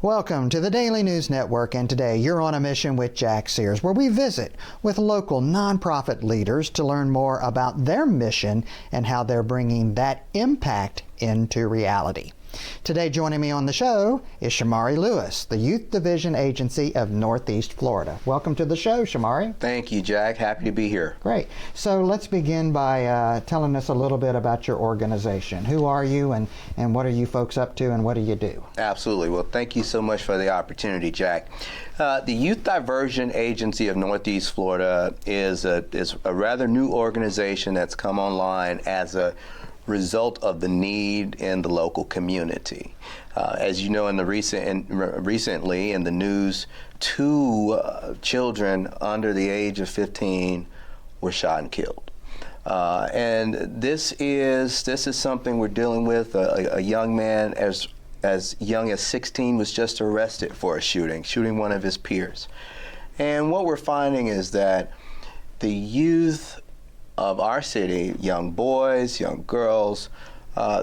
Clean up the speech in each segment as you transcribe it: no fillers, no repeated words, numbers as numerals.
Welcome to the Daily News Network, and today you're on a mission with Jack Sears, where we visit with local nonprofit leaders to learn more about their mission and how they're bringing that impact into reality. Today joining me on the show is Shamari Lewis, the Youth Division Agency of Northeast Florida. Welcome to the show, Shamari. Thank you, Jack. Happy to be here. Great. So let's begin by telling us a little bit about your organization. Who are you and what are you folks up to and what do you do? Absolutely. Well, thank you so much for the opportunity, Jack. The Youth Diversion Agency of Northeast Florida is a rather new organization that's come online as a result of the need in the local community. As you know, recently in the news, two children under the age of 15 were shot and killed. And this is something we're dealing with. A young man as young as 16 was just arrested for a shooting one of his peers. And what we're finding is that the youth of our city, young boys, young girls,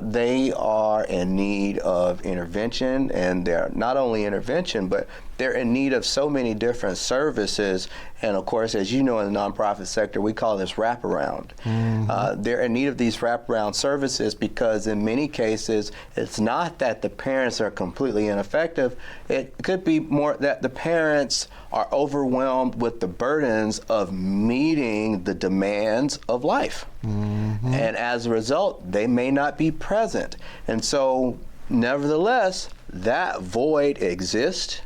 they are in need of intervention, and they're not only intervention, but they're in need of so many different services. And of course, as you know, in the nonprofit sector, we call this wraparound. Mm-hmm. They're in need of these wraparound services because in many cases, it's not that the parents are completely ineffective. It could be more that the parents are overwhelmed with the burdens of meeting the demands of life. Mm-hmm. And as a result, they may not be present. And so, nevertheless, that void exists.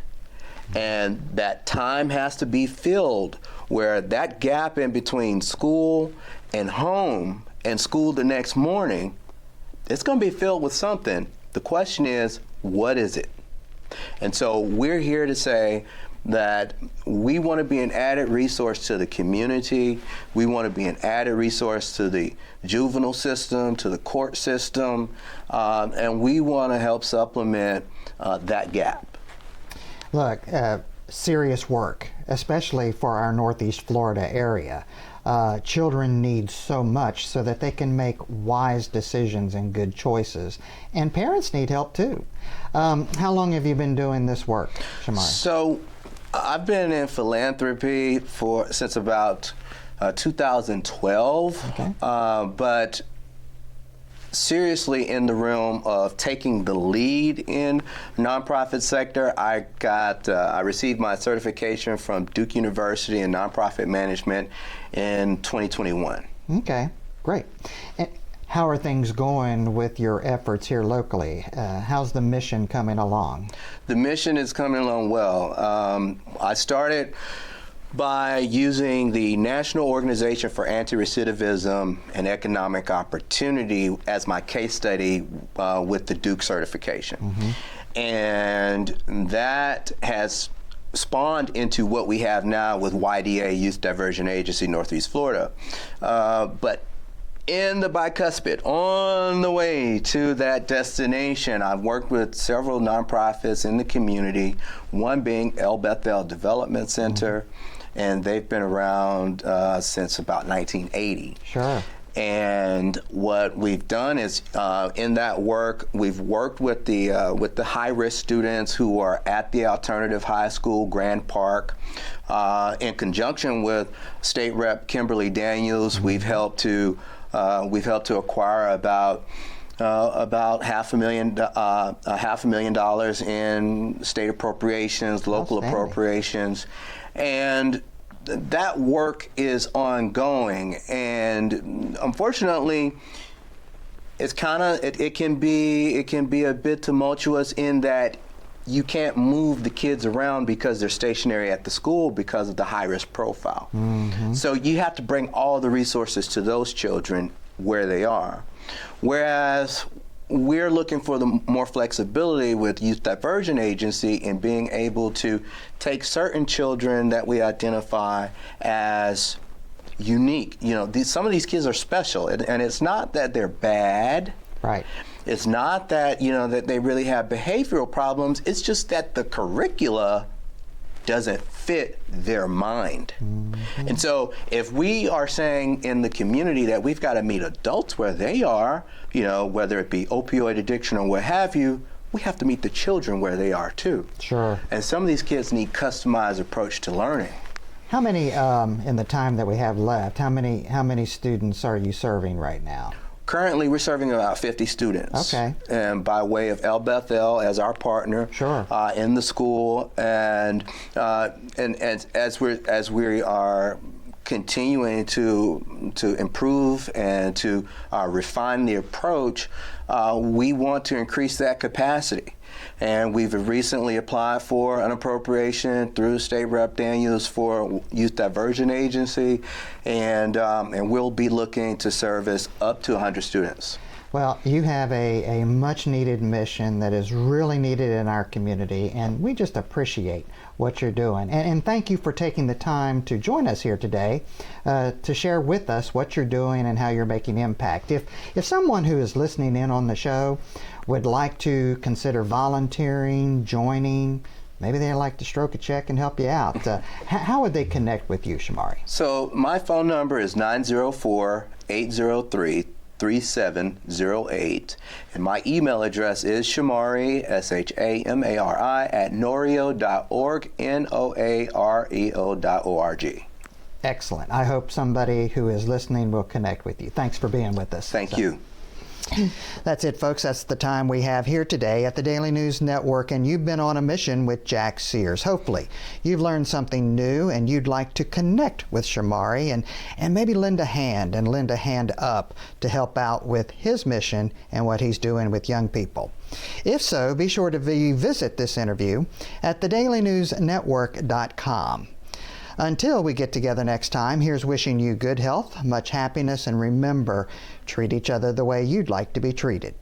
And that time has to be filled, where that gap in between school and home and school the next morning, it's going to be filled with something. The question is, what is it? And so we're here to say that we want to be an added resource to the community. We want to be an added resource to the juvenile system, to the court system, and we want to help supplement that gap. Look, serious work, especially for our Northeast Florida area. Children need so much so that they can make wise decisions and good choices. And parents need help too. How long have you been doing this work, Shamari? So I've been in philanthropy since about 2012, okay. But seriously in the realm of taking the lead in nonprofit sector, I received my certification from Duke University in nonprofit management in 2021. Okay, great. And how are things going with your efforts here locally? How's the mission coming along? The mission is coming along well. I started by using the National Organization for Anti-Recidivism and Economic Opportunity as my case study with the Duke certification. Mm-hmm. And that has spawned into what we have now with YDA, Youth Diversion Agency, Northeast Florida. But in the bicuspid, on the way to that destination, I've worked with several nonprofits in the community, one being El Bethel Development Center, and they've been around since about 1980. Sure. And what we've done is, in that work, we've worked with the high-risk students who are at the alternative high school, Grand Park, in conjunction with State Rep Kimberly Daniels. Mm-hmm. We've helped to acquire about $500,000 in state appropriations, local appropriations, and that work is ongoing. And unfortunately, it can be a bit tumultuous in that you can't move the kids around because they're stationary at the school because of the high-risk profile. Mm-hmm. So you have to bring all the resources to those children where they are. Whereas we're looking for the more flexibility with Youth Diversion Agency in being able to take certain children that we identify as unique. You know, some of these kids are special, and it's not that they're bad. Right. It's not that, that they really have behavioral problems. It's just that the curricula doesn't fit their mind. Mm-hmm. And so if we are saying in the community that we've got to meet adults where they are, whether it be opioid addiction or what have you, we have to meet the children where they are too. Sure. And some of these kids need customized approach to learning. How many, in the time that we have left, how many students are you serving right now? Currently, we're serving about 50 students. Okay. And by way of El Bethel as our partner. Sure. In the school, and as we are continuing to improve and to refine the approach, we want to increase that capacity. And we've recently applied for an appropriation through State Rep Daniels for Youth Diversion Agency, and we'll be looking to service up to 100 students. Well, you have a much needed mission that is really needed in our community, and we just appreciate what you're doing. And thank you for taking the time to join us here today to share with us what you're doing and how you're making impact. If someone who is listening in on the show would like to consider volunteering, joining, maybe they'd like to stroke a check and help you out, how would they connect with you, Shamari? So my phone number is 904-803-3708, and my email address is Shamari, SHAMARI, at noareo.org, NOAREO.org. Excellent. I hope somebody who is listening will connect with you. Thanks for being with us. Thank you. That's it, folks. That's the time we have here today at the Daily News Network, and you've been on a mission with Jack Sears. Hopefully, you've learned something new and you'd like to connect with Shamari and maybe lend a hand up to help out with his mission and what he's doing with young people. If so, be sure to visit this interview at thedailynewsnetwork.com. Until we get together next time, here's wishing you good health, much happiness, and remember, treat each other the way you'd like to be treated.